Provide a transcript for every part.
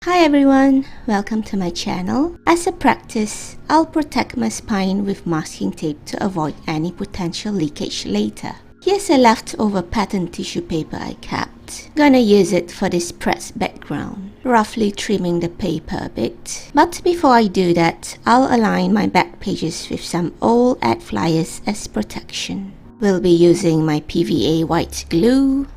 Hi everyone, welcome to my channel. As a practice, I'll protect my spine with masking tape to avoid any potential leakage later. Here's a leftover pattern tissue paper I kept. Gonna use it for this press background, roughly trimming the paper a bit. But before I do that, I'll align my back pages with some old ad flyers as protection. We'll be using my PVA white glue,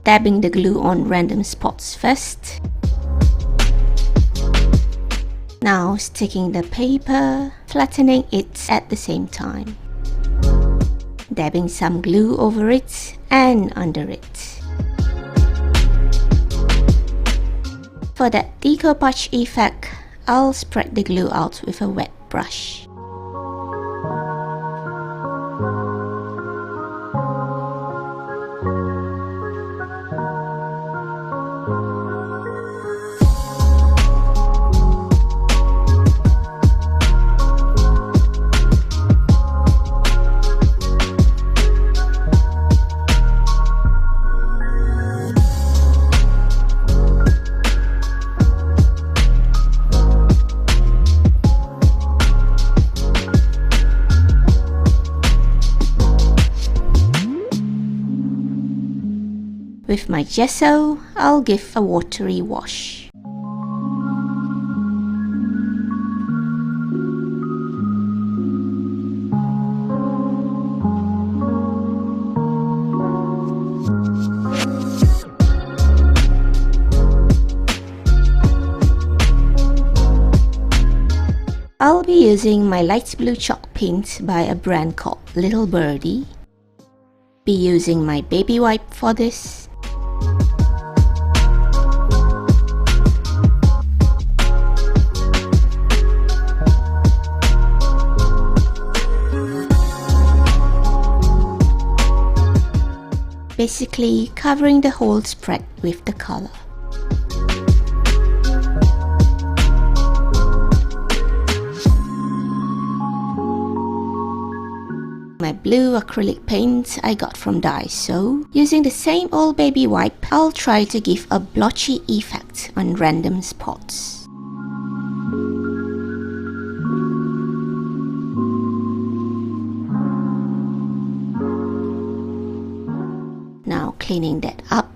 dabbing the glue on random spots first. Now sticking the paper, flattening it at the same time. Dabbing some glue over it and under it. For that decoupage effect, I'll spread the glue out with a wet brush. With my gesso, I'll give a watery wash. I'll be using my light blue chalk paint by a brand called Little Birdie. Be using my baby wipe for this. Basically covering the whole spread with the color. My blue acrylic paint I got from Daiso. Using the same old baby wipe, I'll try to give a blotchy effect on random spots. Now cleaning that up.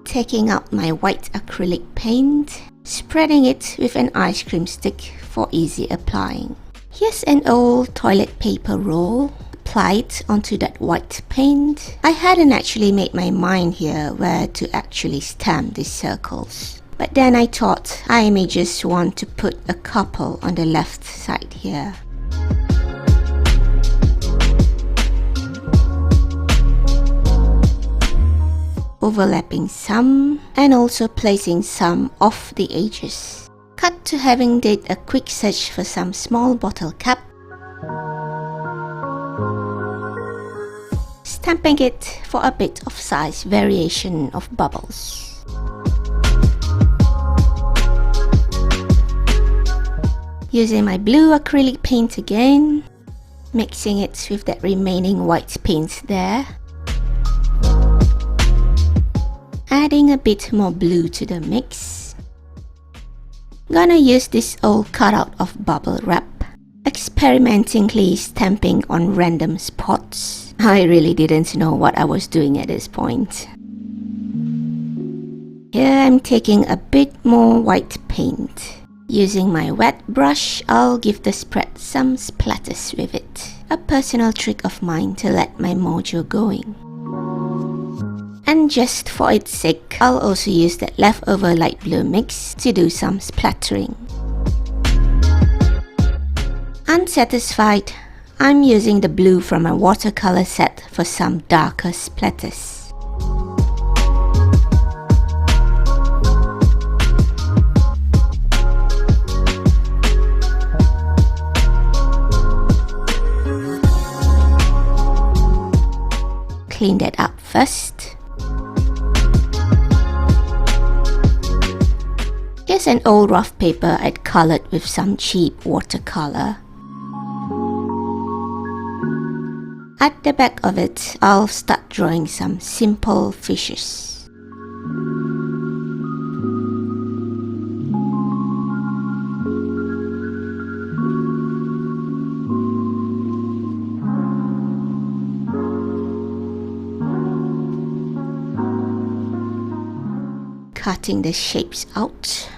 Taking out my white acrylic paint, spreading it with an ice cream stick for easy applying. Here's an old toilet paper roll. Apply it onto that white paint. I hadn't actually made my mind here where to actually stamp these circles. But then I thought I may just want to put a couple on the left side here. Overlapping some and also placing some off the edges. Cut to having did a quick search for some small bottle cap. Stamping it for a bit of size variation of bubbles. Using my blue acrylic paint again, mixing it with that remaining white paint there. Adding a bit more blue to the mix. Gonna use this old cutout of bubble wrap, experimentally stamping on random spots. I really didn't know what I was doing at this point. Here I'm taking a bit more white paint. Using my wet brush, I'll give the spread some splatters with it. A personal trick of mine to let my mojo going. And just for its sake, I'll also use that leftover light blue mix to do some splattering. Unsatisfied, I'm using the blue from a watercolor set for some darker splatters. Clean that up first. Here's an old rough paper I'd colored with some cheap watercolor. At the back of it, I'll start drawing some simple fishes. Cutting the shapes out.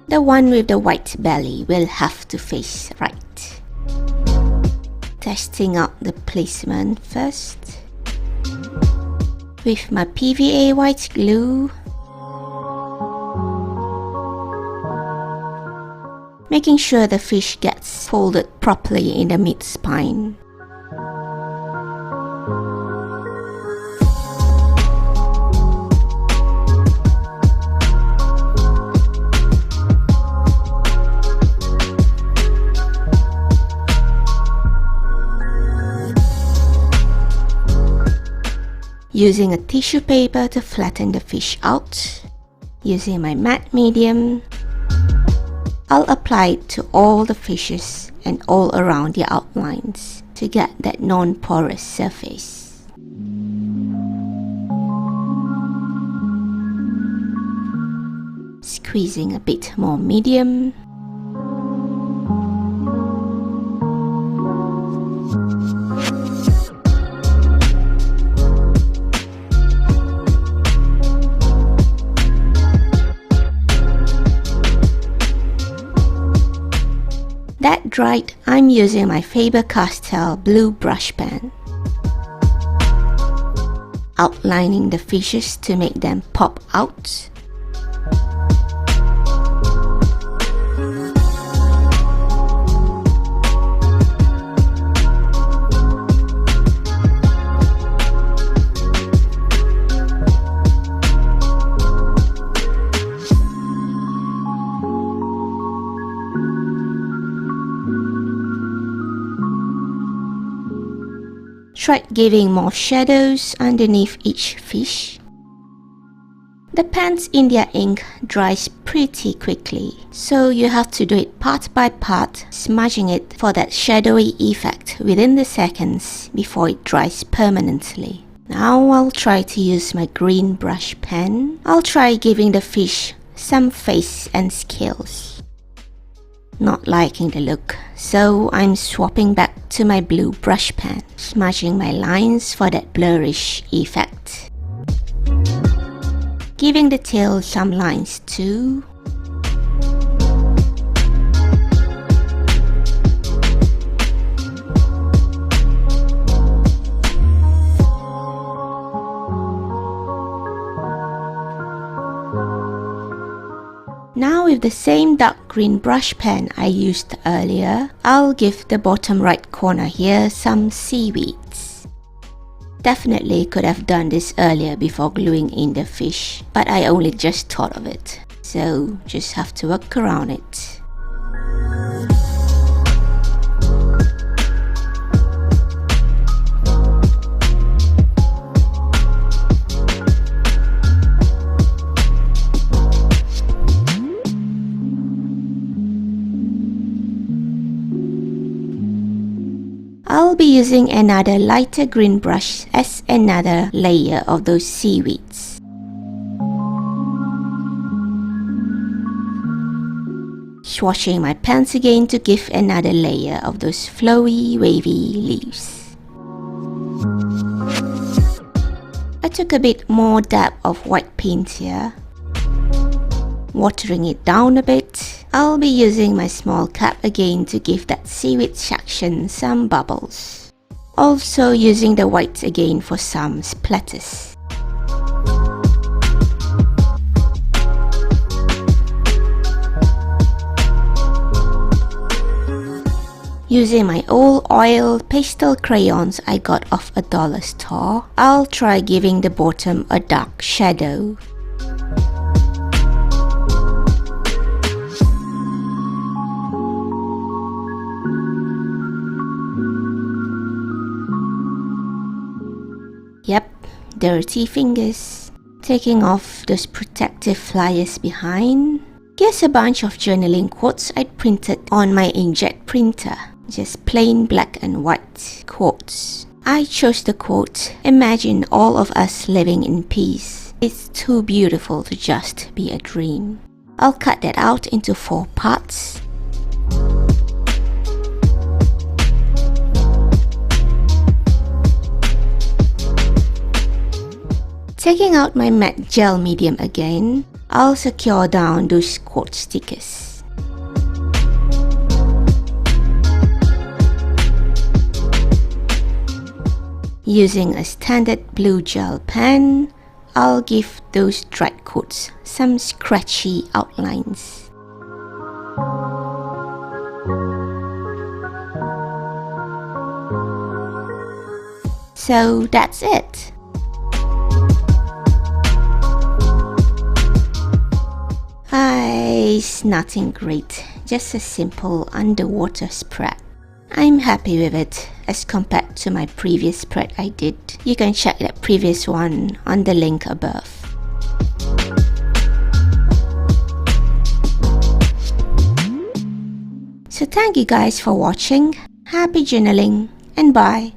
The one with the white belly will have to face right. Testing out the placement first. With my PVA white glue, making sure the fish gets folded properly in the mid-spine. Using a tissue paper to flatten the fish out, using my matte medium, I'll apply it to all the fishes and all around the outlines to get that non-porous surface. Squeezing a bit more medium. That dried, I'm using my Faber-Castell blue brush pen, outlining the fishes to make them pop out. Try giving more shadows underneath each fish. The Pans India ink dries pretty quickly, so you have to do it part by part, smudging it for that shadowy effect within the seconds before it dries permanently. Now I'll try to use my green brush pen. I'll try giving the fish some face and scales. Not liking the look, so I'm swapping back to my blue brush pen, smudging my lines for that blurrish effect. Giving the tail some lines too. Now with the same dark green brush pen I used earlier, I'll give the bottom right corner here some seaweeds. Definitely could have done this earlier before gluing in the fish, but I only just thought of it, so just have to work around it. I'll be using another lighter green brush as another layer of those seaweeds. Swatching my pens again to give another layer of those flowy, wavy leaves. I took a bit more dab of white paint here. Watering it down a bit. I'll be using my small cap again to give that seaweed section some bubbles. Also using the white again for some splatters. Using my old oil pastel crayons I got off a dollar store, I'll try giving the bottom a dark shadow. dirty fingers. Taking off those protective flyers behind. Here's a bunch of journaling quotes I printed on my inkjet printer. Just plain black and white quotes. I chose the quote, "Imagine all of us living in peace. It's too beautiful to just be a dream." I'll cut that out into 4 parts. Taking out my matte gel medium again, I'll secure down those quote stickers. Using a standard blue gel pen, I'll give those dried quotes some scratchy outlines. So that's it. It's nothing great, just a simple underwater spread. I'm happy with it as compared to my previous spread I did. You can check that previous one on the link above. So thank you guys for watching. Happy journaling and bye.